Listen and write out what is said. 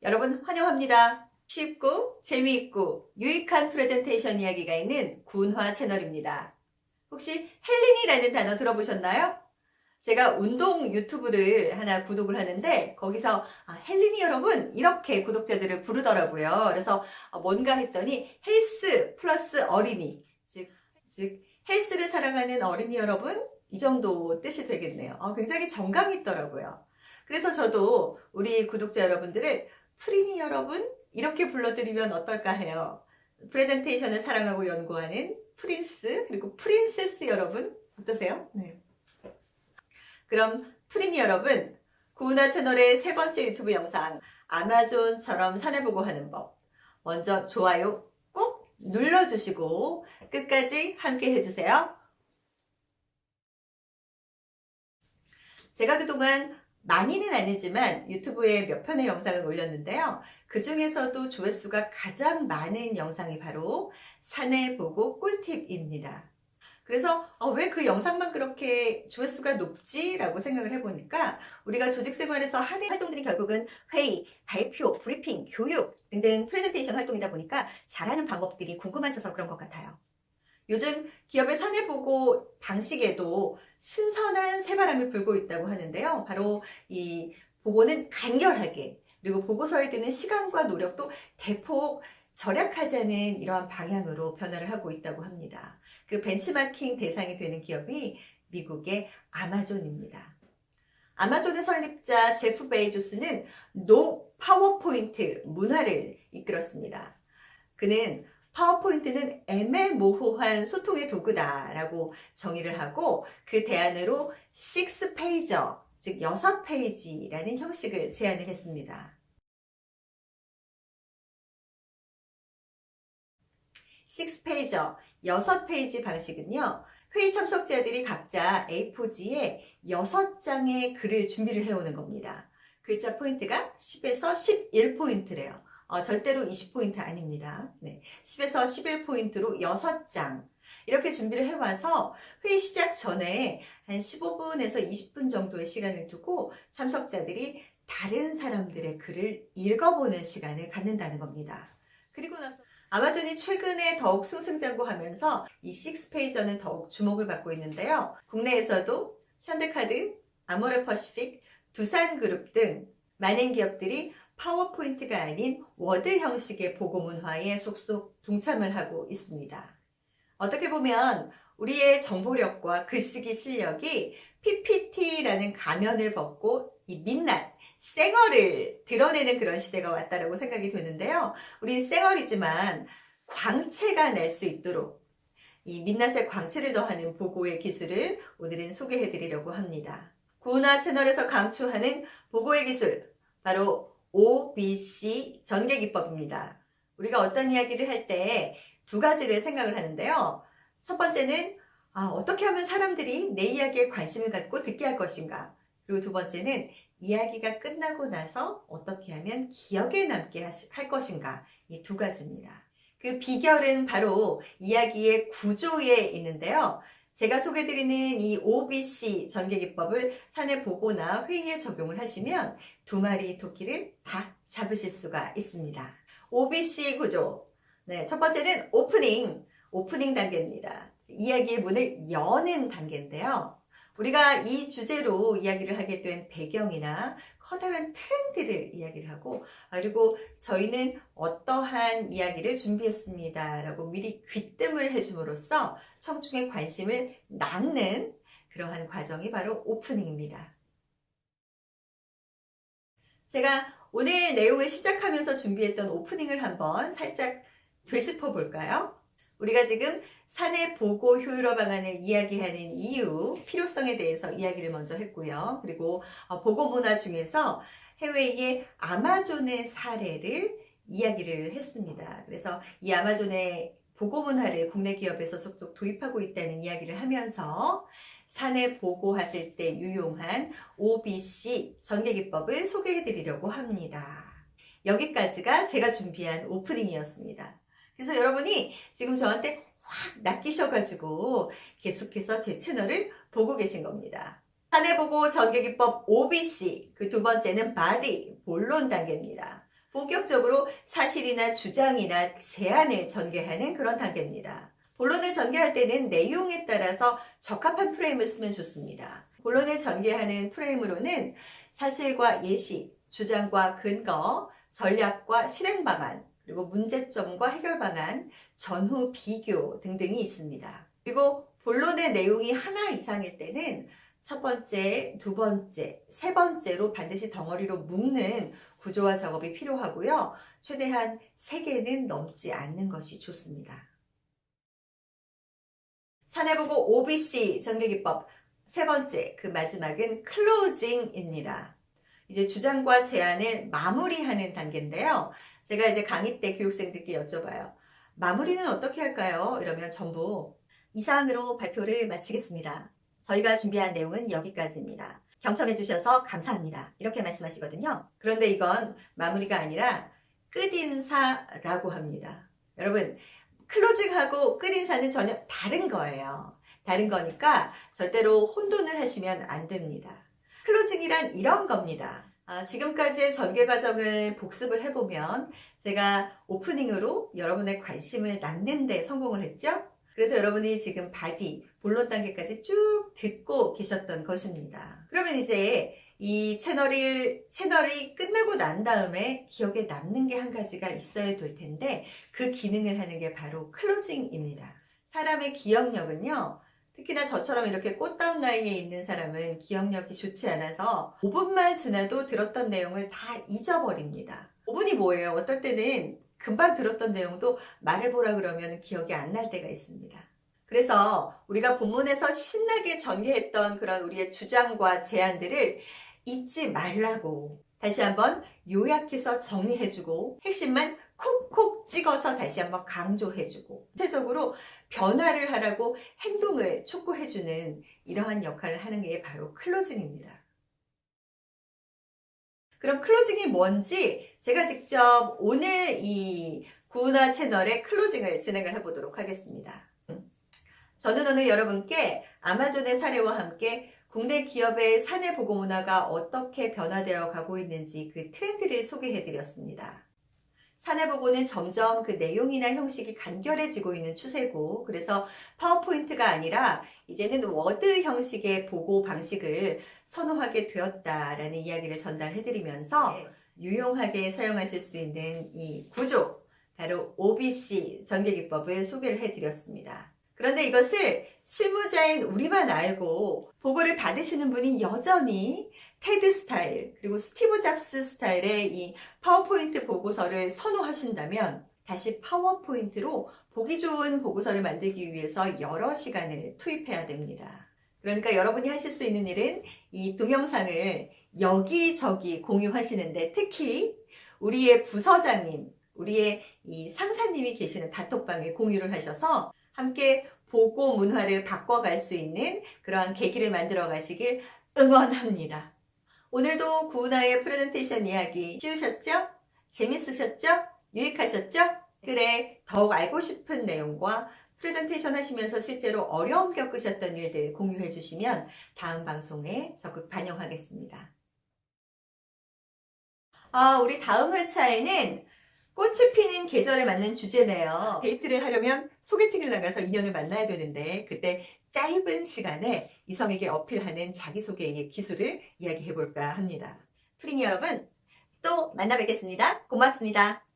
여러분 환영합니다. 쉽고 재미있고 유익한 프레젠테이션 이야기가 있는 군화 채널입니다. 혹시 헬린이라는 단어 들어보셨나요? 제가 운동 유튜브를 하나 구독을 하는데 거기서 헬린이 여러분 이렇게 구독자들을 부르더라고요. 그래서 뭔가 했더니 헬스 플러스 어린이 즉 헬스를 사랑하는 어린이 여러분 이 정도 뜻이 되겠네요. 굉장히 정감이 있더라고요. 그래서 저도 우리 구독자 여러분들을 프리니 여러분 이렇게 불러드리면 어떨까 해요. 프레젠테이션을 사랑하고 연구하는 프린스 그리고 프린세스 여러분 어떠세요? 네. 그럼 프리니 여러분 구은하 채널의 세 번째 유튜브 영상 아마존처럼 산해보고 하는 법 먼저 좋아요 꼭 눌러주시고 끝까지 함께 해주세요. 제가 그동안 많이는 아니지만 유튜브에 몇 편의 영상을 올렸는데요. 그 중에서도 조회수가 가장 많은 영상이 바로 산해보고 꿀팁입니다. 그래서 왜 그 영상만 그렇게 조회수가 높지? 라고 생각을 해보니까 우리가 조직생활에서 하는 활동들이 결국은 회의, 발표, 브리핑, 교육 등등 프레젠테이션 활동이다 보니까 잘하는 방법들이 궁금하셔서 그런 것 같아요. 요즘 기업의 사내보고 방식에도 신선한 새바람이 불고 있다고 하는데요. 바로 이 보고는 간결하게 그리고 보고서에 드는 시간과 노력도 대폭 절약하자는 이러한 방향으로 변화를 하고 있다고 합니다. 그 벤치마킹 대상이 되는 기업이 미국의 아마존입니다. 아마존의 설립자 제프 베이조스는 노 파워포인트 문화를 이끌었습니다. 그는 파워포인트는 애매모호한 소통의 도구다라고 정의를 하고 그 대안으로 6페이저, 즉 6페이지라는 형식을 제안을 했습니다. 6페이저, 6페이지 방식은요. 회의 참석자들이 각자 A4지에 6장의 글을 준비를 해오는 겁니다. 글자 포인트가 10에서 11포인트래요. 절대로 20포인트 아닙니다. 네, 10에서 11포인트로 6장 이렇게 준비를 해와서 회의 시작 전에 한 15분에서 20분 정도의 시간을 두고 참석자들이 다른 사람들의 글을 읽어보는 시간을 갖는다는 겁니다. 그리고 나서 아마존이 최근에 더욱 승승장구하면서 이 6페이저는 더욱 주목을 받고 있는데요. 국내에서도 현대카드, 아모레퍼시픽, 두산그룹 등 많은 기업들이 파워포인트가 아닌 워드 형식의 보고 문화에 속속 동참을 하고 있습니다. 어떻게 보면 우리의 정보력과 글쓰기 실력이 PPT라는 가면을 벗고 이 민낯, 쌩얼을 드러내는 그런 시대가 왔다라고 생각이 드는데요. 우린 쌩얼이지만 광채가 날 수 있도록 이 민낯에 광채를 더하는 보고의 기술을 오늘은 소개해 드리려고 합니다. 구은하 채널에서 강추하는 보고의 기술, 바로 OBC 전개기법입니다. 우리가 어떤 이야기를 할 때 두 가지를 생각을 하는데요. 첫 번째는 어떻게 하면 사람들이 내 이야기에 관심을 갖고 듣게 할 것인가. 그리고 두 번째는 이야기가 끝나고 나서 어떻게 하면 기억에 남게 할 것인가. 이 두 가지입니다. 그 비결은 바로 이야기의 구조에 있는데요. 제가 소개드리는 이 OBC 전개기법을 사내 보고나 회의에 적용을 하시면 두 마리 토끼를 다 잡으실 수가 있습니다. OBC 구조. 네, 첫 번째는 오프닝 단계입니다. 이야기의 문을 여는 단계인데요. 우리가 이 주제로 이야기를 하게 된 배경이나 커다란 트렌드를 이야기를 하고 그리고 저희는 어떠한 이야기를 준비했습니다 라고 미리 귀뜸을 해줌으로써 청중의 관심을 낳는 그러한 과정이 바로 오프닝입니다. 제가 오늘 내용을 시작하면서 준비했던 오프닝을 한번 살짝 되짚어 볼까요? 우리가 지금 사내 보고 효율화 방안을 이야기하는 이유, 필요성에 대해서 이야기를 먼저 했고요. 그리고 보고 문화 중에서 해외의 아마존의 사례를 이야기를 했습니다. 그래서 이 아마존의 보고 문화를 국내 기업에서 속속 도입하고 있다는 이야기를 하면서 사내 보고하실 때 유용한 OBC 전개기법을 소개해 드리려고 합니다. 여기까지가 제가 준비한 오프닝이었습니다. 그래서 여러분이 지금 저한테 확 낚이셔가지고 계속해서 제 채널을 보고 계신 겁니다. 사내보고 전개기법 OBC, 그 두 번째는 바디, 본론 단계입니다. 본격적으로 사실이나 주장이나 제안을 전개하는 그런 단계입니다. 본론을 전개할 때는 내용에 따라서 적합한 프레임을 쓰면 좋습니다. 본론을 전개하는 프레임으로는 사실과 예시, 주장과 근거, 전략과 실행 방안, 그리고 문제점과 해결 방안, 전후 비교 등등이 있습니다. 그리고 본론의 내용이 하나 이상일 때는 첫 번째, 두 번째, 세 번째로 반드시 덩어리로 묶는 구조화 작업이 필요하고요. 최대한 3개는 넘지 않는 것이 좋습니다. 사내보고 OBC 전개기법 세 번째, 그 마지막은 클로징입니다. 이제 주장과 제안을 마무리하는 단계인데요. 제가 이제 강의 때 교육생들께 여쭤봐요. 마무리는 어떻게 할까요? 이러면 전부 이상으로 발표를 마치겠습니다. 저희가 준비한 내용은 여기까지입니다. 경청해 주셔서 감사합니다. 이렇게 말씀하시거든요. 그런데 이건 마무리가 아니라 끝인사라고 합니다. 여러분, 클로징하고 끝인사는 전혀 다른 거예요. 다른 거니까 절대로 혼돈을 하시면 안 됩니다. 클로징이란 이런 겁니다. 지금까지의 전개 과정을 복습을 해보면 제가 오프닝으로 여러분의 관심을 낳는 데 성공을 했죠? 그래서 여러분이 지금 바디, 본론 단계까지 쭉 듣고 계셨던 것입니다. 그러면 이제 이 채널이 끝나고 난 다음에 기억에 남는 게 한 가지가 있어야 될 텐데 그 기능을 하는 게 바로 클로징입니다. 사람의 기억력은요, 특히나 저처럼 이렇게 꽃다운 나이에 있는 사람은 기억력이 좋지 않아서 5분만 지나도 들었던 내용을 다 잊어버립니다. 5분이 뭐예요? 어떨 때는 금방 들었던 내용도 말해보라 그러면 기억이 안 날 때가 있습니다. 그래서 우리가 본문에서 신나게 전개했던 그런 우리의 주장과 제안들을 잊지 말라고 다시 한번 요약해서 정리해주고 핵심만 콕콕 찍어서 다시 한번 강조해주고 구체적으로 변화를 하라고 행동을 촉구해주는 이러한 역할을 하는 게 바로 클로징입니다. 그럼 클로징이 뭔지 제가 직접 오늘 이 구은화 채널의 클로징을 진행을 해보도록 하겠습니다. 저는 오늘 여러분께 아마존의 사례와 함께 국내 기업의 사내 보고 문화가 어떻게 변화되어 가고 있는지 그 트렌드를 소개해 드렸습니다. 사내 보고는 점점 그 내용이나 형식이 간결해지고 있는 추세고, 그래서 파워포인트가 아니라 이제는 워드 형식의 보고 방식을 선호하게 되었다라는 이야기를 전달해 드리면서 유용하게 사용하실 수 있는 이 구조, 바로 OBC 전개기법을 소개를 해 드렸습니다. 그런데 이것을 실무자인 우리만 알고 보고를 받으시는 분이 여전히 테드 스타일 그리고 스티브 잡스 스타일의 이 파워포인트 보고서를 선호하신다면 다시 파워포인트로 보기 좋은 보고서를 만들기 위해서 여러 시간을 투입해야 됩니다. 그러니까 여러분이 하실 수 있는 일은 이 동영상을 여기저기 공유하시는데 특히 우리의 부서장님, 우리의 이 상사님이 계시는 단톡방에 공유를 하셔서 함께 보고 문화를 바꿔갈 수 있는 그러한 계기를 만들어 가시길 응원합니다. 오늘도 구은하의 프레젠테이션 이야기 쉬우셨죠? 재밌으셨죠? 유익하셨죠? 그래, 더욱 알고 싶은 내용과 프레젠테이션 하시면서 실제로 어려움 겪으셨던 일들 공유해 주시면 다음 방송에 적극 반영하겠습니다. 우리 다음 회차에는 꽃이 피는 계절에 맞는 주제네요. 데이트를 하려면 소개팅을 나가서 인연을 만나야 되는데 그때 짧은 시간에 이성에게 어필하는 자기소개의 기술을 이야기해 볼까 합니다. 프리니 여러분, 또 만나 뵙겠습니다. 고맙습니다.